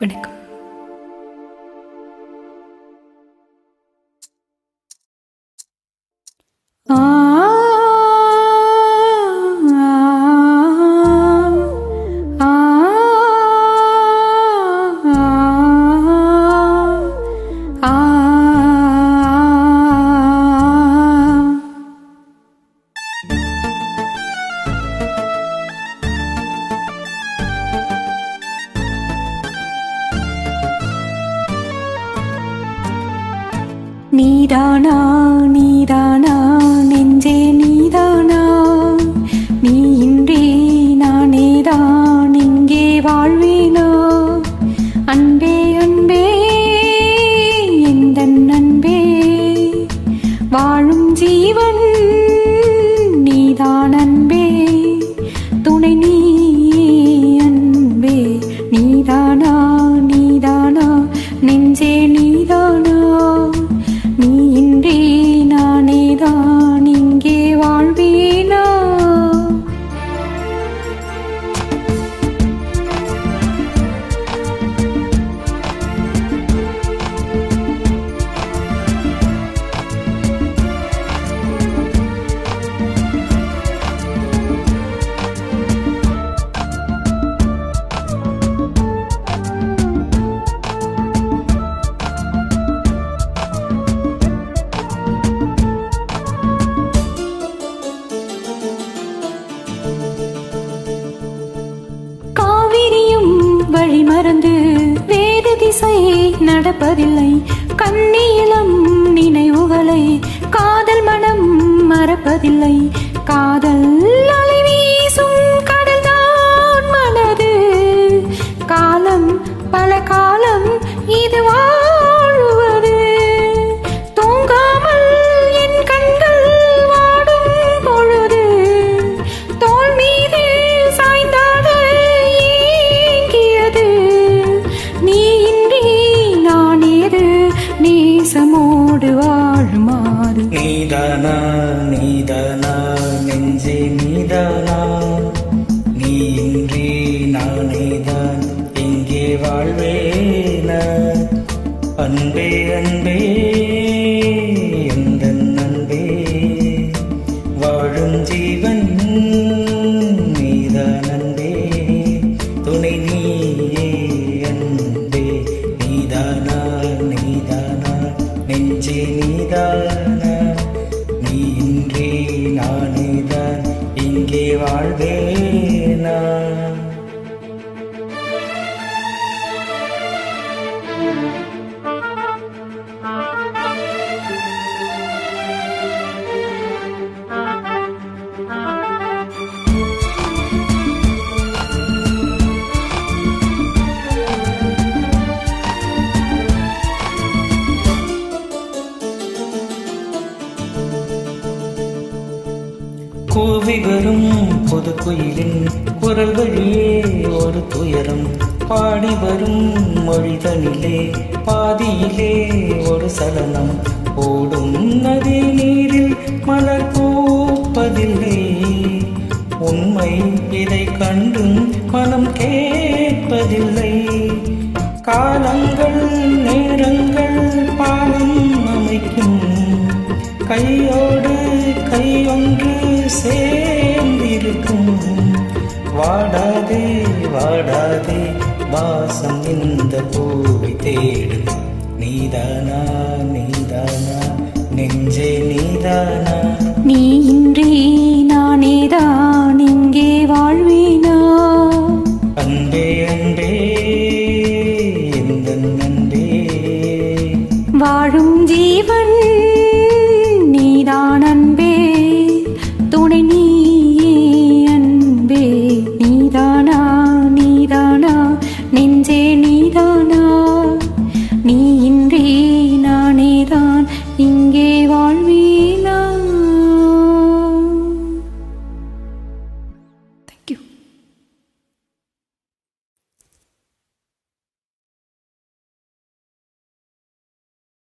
வணக்கம். நீதானா நீதானா நெஞ்சே நீதானா, நீ இன்றி நானேதான் இங்கே வாழ்வேனா. அன்பே அன்பே எந்தன் அன்பே, வாழும் ஜீவன் நீதான் அன்பே, துணை நீ அன்பே. நீதானா நீதானா நெஞ்சே நீதானா, நீ இன்றி நானேதான் இங்கே வாழ்வேனா. வழி மறந்து வேறு திசை நடப்பதில்லை, கண்ணீளம் நினைவுகளை காதல் மனம் மறப்பதில்லை. காதல் அலை வீசும் கடல் தான் மனது, காலம் பல காலம் இது வாழுவது. தூங்காமல் என் கண்கள் வாடும் பொழுது, தோல் மீது சாய்ந்தாட நேசமோடு வாழுமாறு. நீதானா நீதானா நெஞ்சே நீதானா, நீ இன்றி நானேதான் இங்கே வாழ்வேனா. அன்பே அன்பே எந்தன் அன்பே, வாழும் ஜீவன் நீதான் அன்பே, துணை நீயே அன்பே. நீதானா நீதானா நெஞ்சே நீதானா, நீ இன்றி நானேதான் இங்கே வாழ்வேனா. கூவி வரும் புது குயிலின் குரல் வழியே ஒரு துயரம், பாடி வரும் மொழிதனிலே பாதியிலே ஒரு சலனம். ஓடும் நதி நீரில் மலர் பூப்பதில்லை, உண்மை இதை கண்டும் மனம் கேட்பதில்லை. காலங்கள் நேரங்கள் பாலம் அமைக்கும், கையோடு கையொன்று சேர்ந்திருக்கும். வாடாதே வாடாதே வாசம் இந்த பூவை தேடும். நீதானா நீதானா நெஞ்சே நீதானா,